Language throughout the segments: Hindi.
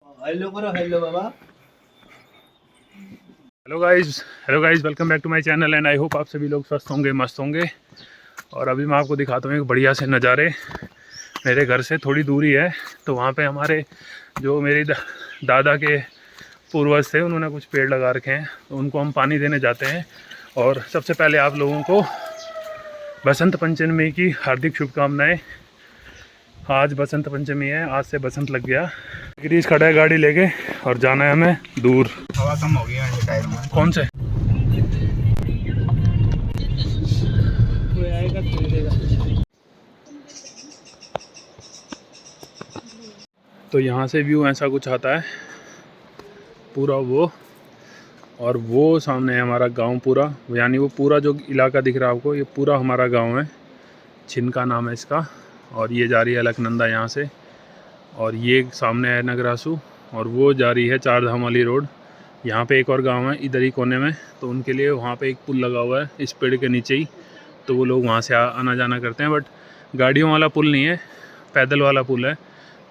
हेलो करो, हेलो बाबा। Hello guys, welcome back to my channel and I hope आप सभी लोग स्वस्थ होंगे, मस्त होंगे। और अभी मैं आपको दिखाता हूँ एक बढ़िया से नज़ारे। मेरे घर से थोड़ी दूरी है, तो वहाँ पे हमारे जो मेरे दादा के पूर्वज थे, उन्होंने कुछ पेड़ लगा रखे हैं, तो उनको हम पानी देने जाते हैं। और सबसे पहले आप लोगों को बसंत पंचमी की हार्दिक शुभकामनाएँ। आज बसंत पंचमी है, आज से बसंत लग गया। गिरीश खड़ा है गाड़ी लेके और जाना है हमें दूर। हवा कम हो गई है टायर में। कौन से? कोई आएगा खरीदेगा। तो यहाँ से व्यू ऐसा कुछ आता है पूरा वो, और वो सामने है हमारा गांव पूरा, यानी वो पूरा जो इलाका दिख रहा है आपको, ये पूरा हमारा गांव है। छिनका नाम है इसका। और ये जा रही है अलकनंदा यहाँ से, और ये सामने है नगरासू, और वो जा रही है चार धाम वाली रोड। यहाँ पे एक और गांव है इधर ही कोने में, तो उनके लिए वहाँ पे एक पुल लगा हुआ है इस पेड़ के नीचे ही, तो वो लोग वहाँ से आना जाना करते हैं। बट गाड़ियों वाला पुल नहीं है, पैदल वाला पुल है,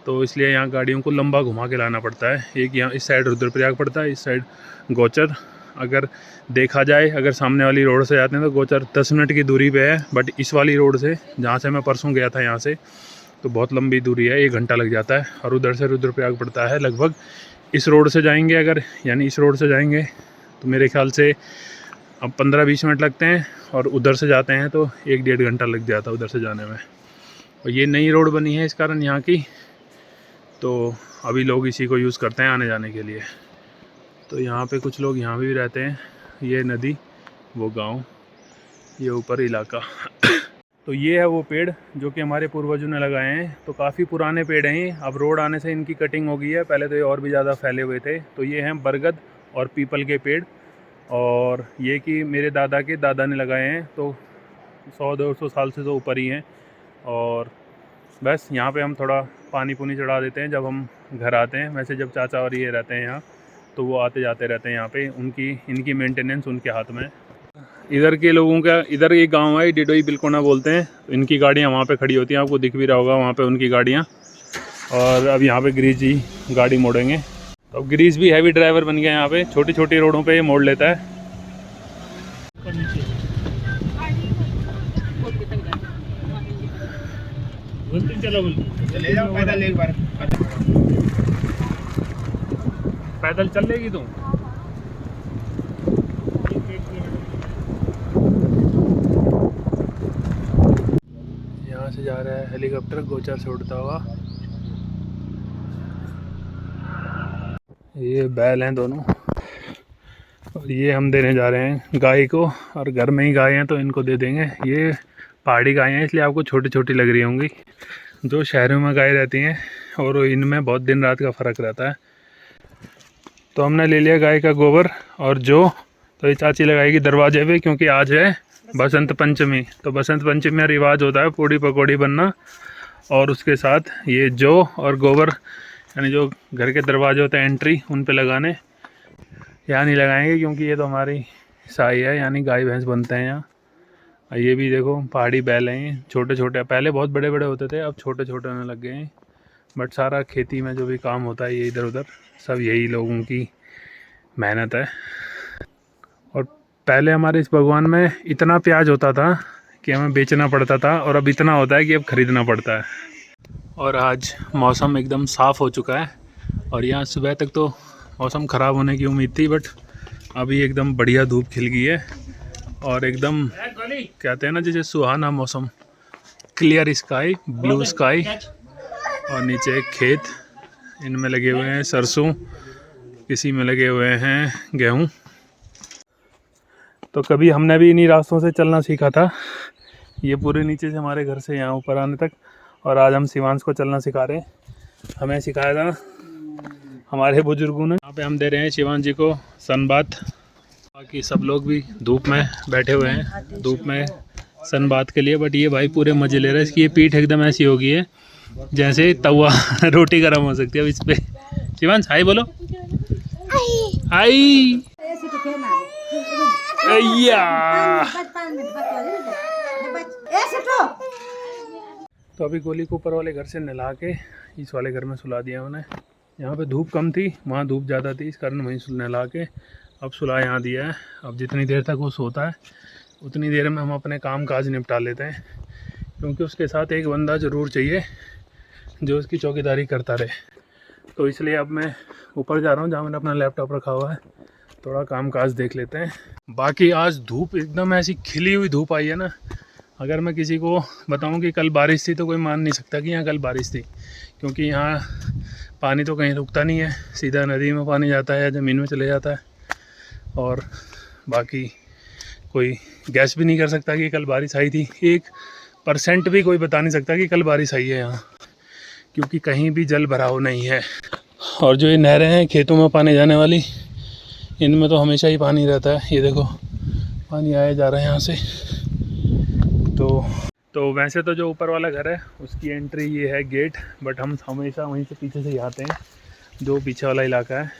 तो इसलिए यहाँ गाड़ियों को लंबा घुमा के लाना पड़ता है। एक यहाँ इस साइड रुद्रप्रयाग पड़ता है, इस साइड गोचर। अगर देखा जाए, अगर सामने वाली रोड से जाते हैं तो गोचर 10 मिनट की दूरी पे है, बट इस वाली रोड से जहाँ से मैं परसों गया था यहाँ से, तो बहुत लंबी दूरी है, 1 घंटा लग जाता है। और उधर से रुद्रप्रयाग पड़ता है लगभग, इस रोड से जाएंगे अगर, यानी इस रोड से जाएंगे तो मेरे ख्याल से अब 15-20 मिनट लगते हैं, और उधर से जाते हैं तो 1-1.5 घंटा लग जाता है उधर से जाने में। और ये नई रोड बनी है इस कारण यहाँ की, तो अभी लोग इसी को यूज़ करते हैं आने जाने के लिए। तो यहाँ पे कुछ लोग यहाँ भी रहते हैं। ये नदी, वो गांव, ये ऊपर इलाका। तो ये है वो पेड़ जो कि हमारे पूर्वजों ने लगाए हैं। तो काफ़ी पुराने पेड़ हैं, अब रोड आने से इनकी कटिंग हो गई है, पहले तो ये और भी ज़्यादा फैले हुए थे। तो ये हैं बरगद और पीपल के पेड़, और ये कि मेरे दादा के दादा ने लगाए हैं, तो 100-200 साल से तो ऊपर ही हैं। और बस यहाँ पे हम थोड़ा पानी पुनी चढ़ा देते हैं जब हम घर आते हैं। वैसे जब चाचा और ये रहते हैं यहाँ, तो वो आते जाते रहते हैं यहाँ पे, इनकी मेंटेनेंस उनके हाथ में। इधर के लोगों का, इधर एक गांव है डिडोई बिलकोना बोलते हैं, तो इनकी गाड़ियाँ वहाँ पे खड़ी होती हैं, आपको दिख भी रहा होगा वहाँ पे उनकी गाड़ियाँ। और अब यहाँ पे गिरीश जी गाड़ी मोड़ेंगे। तो अब गिरीश भी हैवी ड्राइवर बन गया, यहाँ पे छोटी छोटी रोडों पे ये मोड़ लेता है। ले जाओ पैदल एक बार। पैदल चल लेगी तुम? यहाँ से जा रहा है हेलीकॉप्टर गोचर से उड़ता हुआ। ये बैल हैं दोनों, और ये हम देने जा रहे हैं गाय को, और घर में ही गाय हैं तो इनको दे देंगे। ये पहाड़ी गाय हैं इसलिए आपको छोटी छोटी लग रही होंगी, जो शहरों में गाय रहती हैं और इनमें बहुत दिन रात का फ़र्क रहता है। तो हमने ले लिया गाय का गोबर, और जो तो ये चाची लगाएगी दरवाजे पे, क्योंकि आज है बसंत पंचमी। तो बसंत पंचमी में रिवाज होता है पूड़ी पकौड़ी बनना, और उसके साथ ये जो और गोबर, यानी जो घर के दरवाजे होते हैं एंट्री, उन पे लगाने। यहाँ नहीं लगाएंगे क्योंकि ये तो हमारी साई है, यानी गाय भैंस बनते हैं यहाँ। ये भी देखो पहाड़ी बैल हैं, छोटे छोटे, पहले बहुत बड़े बड़े होते थे, अब छोटे छोटे होने लग गए हैं। बट सारा खेती में जो भी काम होता है ये इधर उधर सब यही लोगों की मेहनत है। और पहले हमारे इस बागवान में इतना प्याज होता था कि हमें बेचना पड़ता था, और अब इतना होता है कि अब ख़रीदना पड़ता है। और आज मौसम एकदम साफ़ हो चुका है, और यहाँ सुबह तक तो मौसम ख़राब होने की उम्मीद थी, बट अभी एकदम बढ़िया धूप खिल गई है, और एकदम कहते हैं ना जैसे सुहाना मौसम, क्लियर स्काई, ब्लू स्काई। और नीचे खेत, इनमें लगे हुए हैं सरसों, किसी में लगे हुए हैं गेहूँ। तो कभी हमने भी इन्हीं रास्तों से चलना सीखा था, ये पूरे नीचे से हमारे घर से यहाँ ऊपर आने तक। और आज हम शिवांश को चलना सिखा रहे हैं, हमें सिखाया था हमारे बुजुर्गों ने। यहाँ पे हम दे रहे हैं शिवांश जी को सनबाथ। बाकी सब लोग भी धूप में बैठे हुए हैं, धूप में सनबाथ के लिए। बट ये भाई पूरे मज़े ले रहे हैं, इसकी ये पीठ एकदम ऐसी हो गई है जैसे तवा रोटी गर्म हो सकती है। अब इस पे शिवांश हाय बोलो, हाय। तो अभी गोली को ऊपर वाले घर से नहला के इस वाले घर में सुला दिया उन्हें, यहाँ पे धूप कम थी, वहाँ धूप ज़्यादा थी, इस कारण वहीं नहला के अब सुला यहाँ दिया है। अब जितनी देर तक वो सोता है उतनी देर में हम अपने काम काज निपटा लेते हैं, क्योंकि उसके साथ एक बंदा ज़रूर चाहिए जो उसकी चौकीदारी करता रहे। तो इसलिए अब मैं ऊपर जा रहा हूँ जहाँ मैंने अपना लैपटॉप रखा हुआ है, थोड़ा काम काज देख लेते हैं। बाकी आज धूप एकदम ऐसी खिली हुई धूप आई है ना, अगर मैं किसी को बताऊं कि कल बारिश थी तो कोई मान नहीं सकता कि यहाँ कल बारिश थी, क्योंकि यहाँ पानी तो कहीं रुकता नहीं है, सीधा नदी में पानी जाता है या ज़मीन में चले जाता है। और बाकी कोई गैस भी नहीं कर सकता कि कल बारिश आई थी, 1% भी कोई बता नहीं सकता कि कल बारिश आई है यहाँ, क्योंकि कहीं भी जल भराव नहीं है। और जो ये नहरें हैं खेतों में पानी जाने वाली, इनमें तो हमेशा ही पानी रहता है। ये देखो पानी आया जा रहा है यहाँ से। तो वैसे तो जो ऊपर वाला घर है उसकी एंट्री ये है गेट, बट हम हमेशा वहीं से पीछे से ही आते हैं, जो पीछे वाला इलाका है।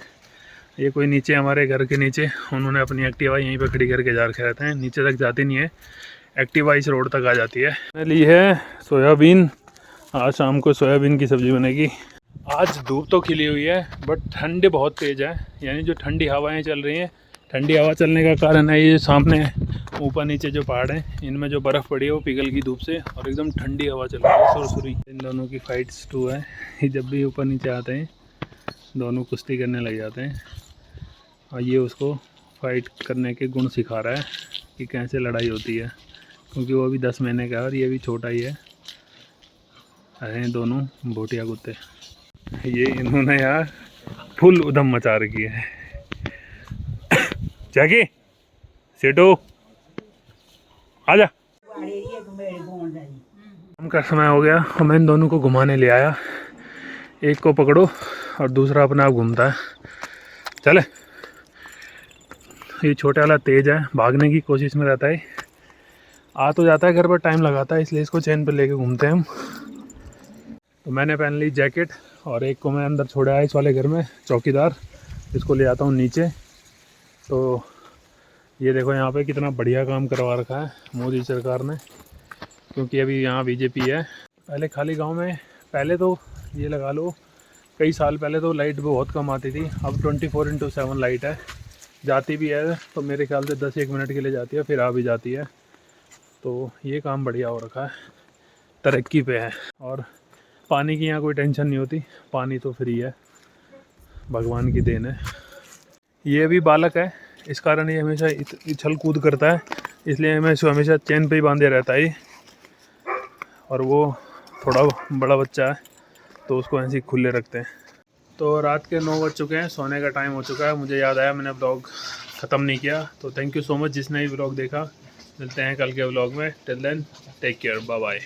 ये कोई नीचे हमारे घर के नीचे उन्होंने अपनी एक्टिवा यहीं पे खड़ी करके जा रखे रहते हैं, नीचे तक जाती नहीं है एक्टिवा, इस रोड तक आ जाती है। मैंने ली है सोयाबीन, आज शाम को सोयाबीन की सब्ज़ी बनेगी। आज धूप तो खिली हुई है बट ठंड बहुत तेज़ है, यानी जो ठंडी हवाएं चल रही हैं। ठंडी हवा चलने का कारण है ये सामने ऊपर नीचे जो पहाड़ हैं इनमें जो बर्फ़ पड़ी है वो पिघल की धूप से, और एकदम ठंडी हवा चल रही है सुरसुरी। इन दोनों की फाइट्स टू है, ये जब भी ऊपर नीचे आते हैं दोनों कुश्ती करने लग जाते हैं, और ये उसको फाइट करने के गुण सिखा रहा है कि कैसे लड़ाई होती है, क्योंकि वो अभी 10 महीने का है और ये भी छोटा ही है। अरे दोनों भोटिया कुत्ते, ये इन्होंने यार फुल उधम मचा रखी है। जैकी सेटो आजा, काम का समय हो गया और मैं इन दोनों को घुमाने ले आया। एक को पकड़ो और दूसरा अपने आप घूमता है। चले, ये छोटे वाला तेज है, भागने की कोशिश में रहता है, आ तो जाता है घर पर टाइम लगाता है, इसलिए इसको चैन पर लेके घूमते हैं हम। तो मैंने पहन ली जैकेट और एक को मैं अंदर छोड़ा है इस वाले घर में चौकीदार, इसको ले आता हूँ नीचे। तो ये देखो यहाँ पे कितना बढ़िया काम करवा रखा है मोदी सरकार ने, क्योंकि अभी यहाँ बीजेपी है। पहले खाली गांव में, पहले तो ये लगा लो कई साल पहले तो लाइट बहुत कम आती थी, अब 24/7 लाइट है। जाती भी है तो मेरे ख्याल से 10-1 मिनट के लिए जाती है, फिर आ भी जाती है। तो ये काम बढ़िया हो रखा है, तरक्की पे है। और पानी की यहाँ कोई टेंशन नहीं होती, पानी तो फ्री है, भगवान की देन है। ये भी बालक है, इस कारण ये हमेशा उछल कूद करता है, इसलिए हमें इसको हमेशा चैन पे ही बांधे रहता है। और वो थोड़ा बड़ा बच्चा है तो उसको ऐसे ही खुले रखते हैं। तो रात के 9 बज चुके हैं, सोने का टाइम हो चुका है। मुझे याद आया मैंने ब्लॉग ख़त्म नहीं किया, तो थैंक यू सो मच जिसने भी ब्लॉग देखा। मिलते हैं कल के ब्लॉग में, till then take care, bye bye.